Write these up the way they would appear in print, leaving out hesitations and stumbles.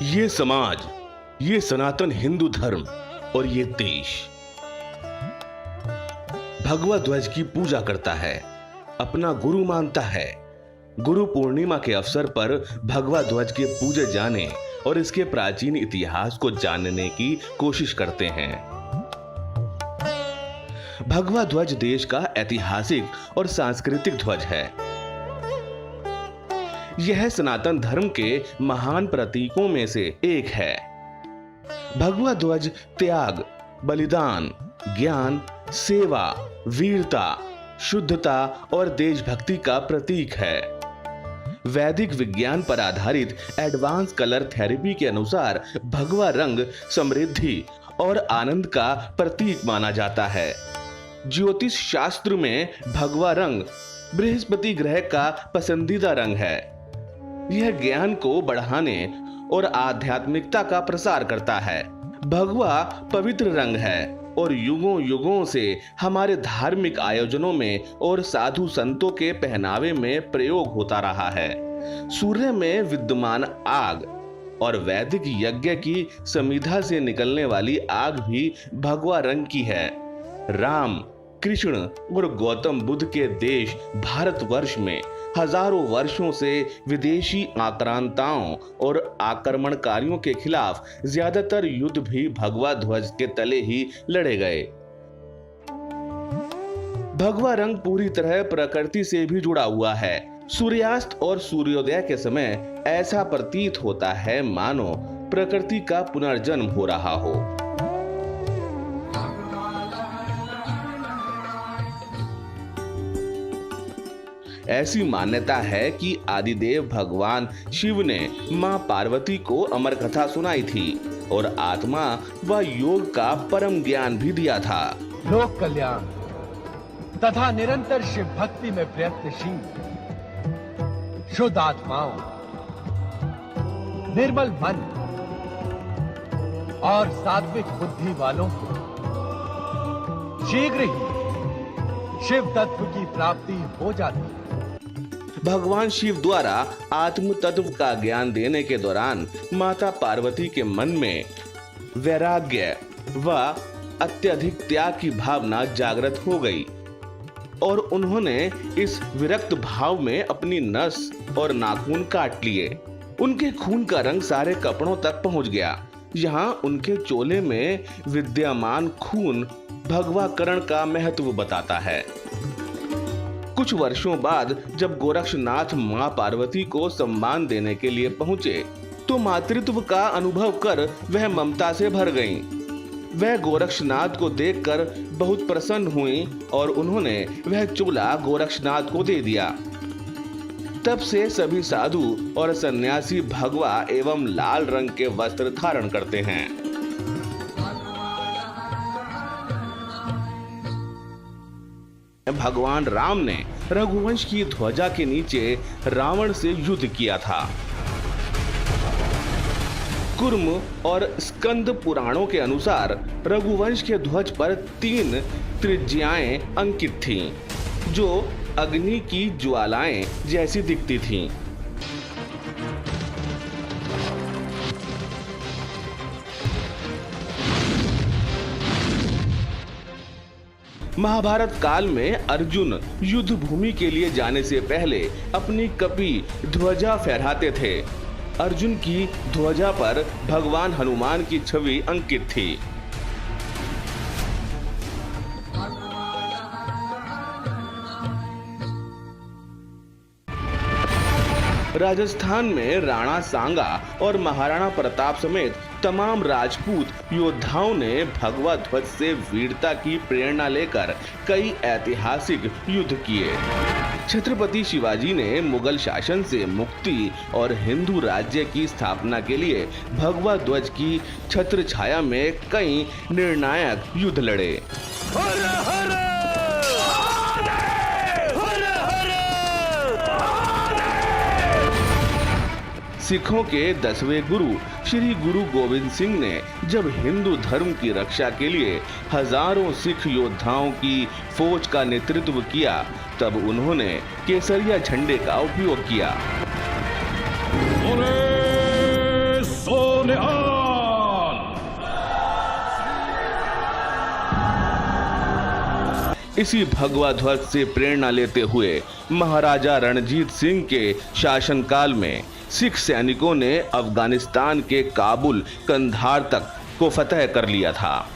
ये समाज, ये सनातन हिंदू धर्म और ये देश भगवा ध्वज की पूजा करता है, अपना गुरु मानता है। गुरु पूर्णिमा के अवसर पर भगवा ध्वज के पूजे जाने और इसके प्राचीन इतिहास को जानने की कोशिश करते हैं। भगवा ध्वज देश का ऐतिहासिक और सांस्कृतिक ध्वज है। यह सनातन धर्म के महान प्रतीकों में से एक है। भगवा ध्वज त्याग, बलिदान, ज्ञान, सेवा, वीरता, शुद्धता और देशभक्ति का प्रतीक है। वैदिक विज्ञान पर आधारित एडवांस कलर थेरेपी के अनुसार भगवा रंग समृद्धि और आनंद का प्रतीक माना जाता है। ज्योतिष शास्त्र में भगवा रंग बृहस्पति ग्रह का पसंदीदा रंग है। यह ज्ञान को बढ़ाने और आध्यात्मिकता का प्रसार करता है। भगवा पवित्र रंग है और युगों युगों से हमारे धार्मिक आयोजनों में और साधु संतों के पहनावे में प्रयोग होता रहा है। सूर्य में विद्यमान आग और वैदिक यज्ञ की समिधा से निकलने वाली आग भी भगवा रंग की है। राम, कृष्ण और गौतम बुद्ध के देश भारतवर्ष में हजारों वर्षों से विदेशी आक्रांताओं और आक्रमणकारियों के खिलाफ ज्यादातर युद्ध भी भगवा ध्वज के तले ही लड़े गए। भगवा रंग पूरी तरह प्रकृति से भी जुड़ा हुआ है। सूर्यास्त और सूर्योदय के समय ऐसा प्रतीत होता है मानो प्रकृति का पुनर्जन्म हो रहा हो। ऐसी मान्यता है कि आदिदेव भगवान शिव ने मां पार्वती को अमर कथा सुनाई थी और आत्मा व योग का परम ज्ञान भी दिया था। लोक कल्याण तथा निरंतर शिव भक्ति में प्रयत्नशील शुद्ध आत्माओं, निर्मल मन और सात्विक बुद्धि वालों को शीघ्र ही शिव तत्व की प्राप्ति हो जाती है। भगवान शिव द्वारा आत्म तत्व का ज्ञान देने के दौरान माता पार्वती के मन में वैराग्य व अत्यधिक त्याग की भावना जागृत हो गई और उन्होंने इस विरक्त भाव में अपनी नस और नाखून काट लिए। उनके खून का रंग सारे कपड़ों तक पहुंच गया। यहाँ उनके चोले में विद्यमान खून भगवाकरण का महत्व बताता है। कुछ वर्षों बाद जब गोरक्षनाथ मां पार्वती को सम्मान देने के लिए पहुंचे तो मातृत्व का अनुभव कर वह ममता से भर गईं। वह गोरक्षनाथ को देखकर बहुत प्रसन्न हुई और उन्होंने वह चोला गोरक्षनाथ को दे दिया। तब से सभी साधु और सन्यासी भगवा एवं लाल रंग के वस्त्र धारण करते हैं। भगवान राम ने रघुवंश की ध्वजा के नीचे रावण से युद्ध किया था। कुर्म और स्कंद पुराणों के अनुसार रघुवंश के ध्वज पर 3 त्रिज्याएं अंकित थीं, जो अग्नि की ज्वालाएं जैसी दिखती थीं। महाभारत काल में अर्जुन युद्ध भूमि के लिए जाने से पहले अपनी कपी ध्वजा फहराते थे। अर्जुन की ध्वजा पर भगवान हनुमान की छवि अंकित थी। राजस्थान में राणा सांगा और महाराणा प्रताप समेत तमाम राजपूत योद्धाओं ने भगवा ध्वज से वीरता की प्रेरणा लेकर कई ऐतिहासिक युद्ध किए। छत्रपति शिवाजी ने मुगल शासन से मुक्ति और हिंदू राज्य की स्थापना के लिए भगवा ध्वज की छत्र छाया में कई निर्णायक युद्ध लड़े। हर हर सिखों के 10वें गुरु श्री गुरु गोविंद सिंह ने जब हिंदू धर्म की रक्षा के लिए हजारों सिख योद्धाओं की फौज का नेतृत्व किया, तब उन्होंने केसरिया झंडे का उपयोग किया। इसी भगवा ध्वज से प्रेरणा लेते हुए महाराजा रणजीत सिंह के शासनकाल में सिख सैनिकों ने अफगानिस्तान के काबुल कंधार तक को फतह कर लिया था।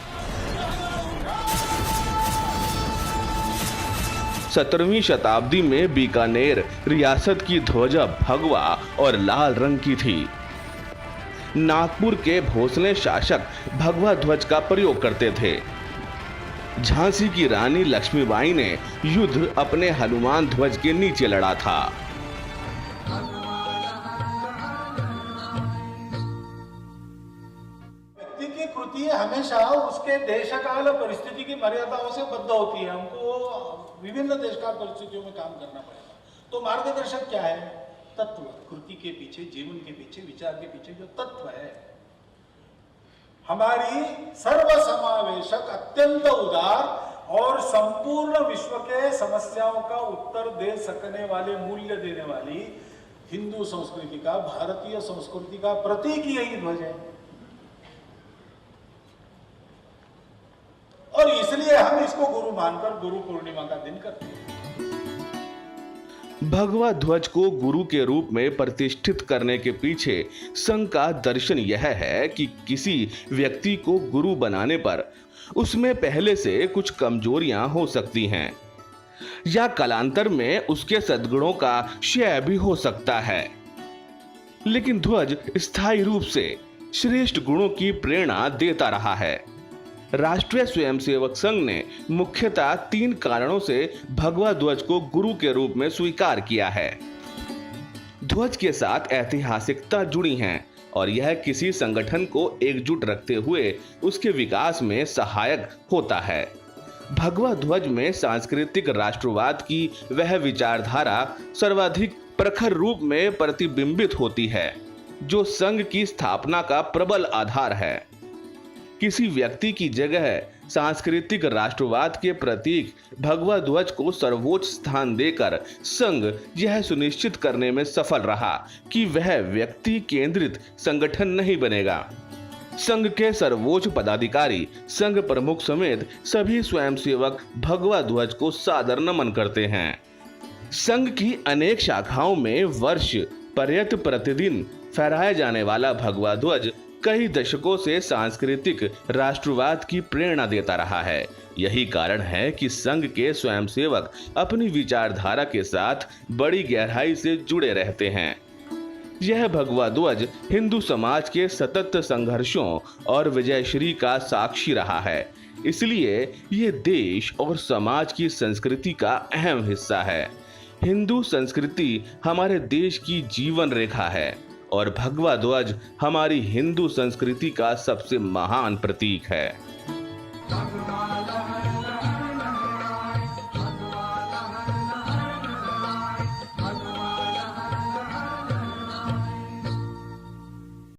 17वीं शताब्दी में बीकानेर रियासत की ध्वजा भगवा और लाल रंग की थी। नागपुर के भोसले शासक भगवा ध्वज का प्रयोग करते थे। झांसी की रानी लक्ष्मीबाई ने युद्ध अपने हनुमान ध्वज के नीचे लड़ा था। व्यक्ति की कृति हमेशा उसके देशकाल परिस्थिति की मर्यादाओं से बद्ध होती है। हमको विभिन्न देशकाल परिस्थितियों में काम करना पड़ेगा। तो मार्गदर्शक क्या है? तत्व। कृति के पीछे, जीवन के पीछे, विचार के पीछे जो तत्व है, हमारी सर्वसमावेशक, अत्यंत उदार और संपूर्ण विश्व के समस्याओं का उत्तर दे सकने वाले, मूल्य देने वाली हिंदू संस्कृति का, भारतीय संस्कृति का प्रतीक यही ध्वज है। और इसलिए हम इसको गुरु मानकर गुरु पूर्णिमा का दिन करते हैं। भगवा ध्वज को गुरु के रूप में प्रतिष्ठित करने के पीछे संघ का दर्शन यह है कि किसी व्यक्ति को गुरु बनाने पर उसमें पहले से कुछ कमजोरियां हो सकती हैं या कालांतर में उसके सद्गुणों का क्षय भी हो सकता है, लेकिन ध्वज स्थायी रूप से श्रेष्ठ गुणों की प्रेरणा देता रहा है। राष्ट्रीय स्वयंसेवक संघ ने मुख्यतः 3 कारणों से भगवा ध्वज को गुरु के रूप में स्वीकार किया है। ध्वज के साथ ऐतिहासिकता जुड़ी है और यह किसी संगठन को एकजुट रखते हुए उसके विकास में सहायक होता है। भगवा ध्वज में सांस्कृतिक राष्ट्रवाद की वह विचारधारा सर्वाधिक प्रखर रूप में प्रतिबिंबित होती है जो संघ की स्थापना का प्रबल आधार है। किसी व्यक्ति की जगह सांस्कृतिक राष्ट्रवाद के प्रतीक भगवा ध्वज को सर्वोच्च स्थान देकर संघ यह सुनिश्चित करने में सफल रहा कि वह व्यक्ति केंद्रित संगठन नहीं बनेगा। संघ के सर्वोच्च पदाधिकारी, संघ प्रमुख समेत सभी स्वयंसेवक भगवा ध्वज को सादर नमन करते हैं। संघ की अनेक शाखाओं में वर्ष पर्यंत प्रतिदिन फहराया जाने वाला भगवा ध्वज कई दशकों से सांस्कृतिक राष्ट्रवाद की प्रेरणा देता रहा है। यही कारण है कि संघ के स्वयंसेवक अपनी विचारधारा के साथ बड़ी गहराई से जुड़े रहते हैं। यह भगवा ध्वज हिंदू समाज के सतत संघर्षों और विजयश्री का साक्षी रहा है। इसलिए ये देश और समाज की संस्कृति का अहम हिस्सा है। हिंदू संस्कृति हमारे देश की जीवन रेखा है और भगवा ध्वज हमारी हिंदू संस्कृति का सबसे महान प्रतीक है।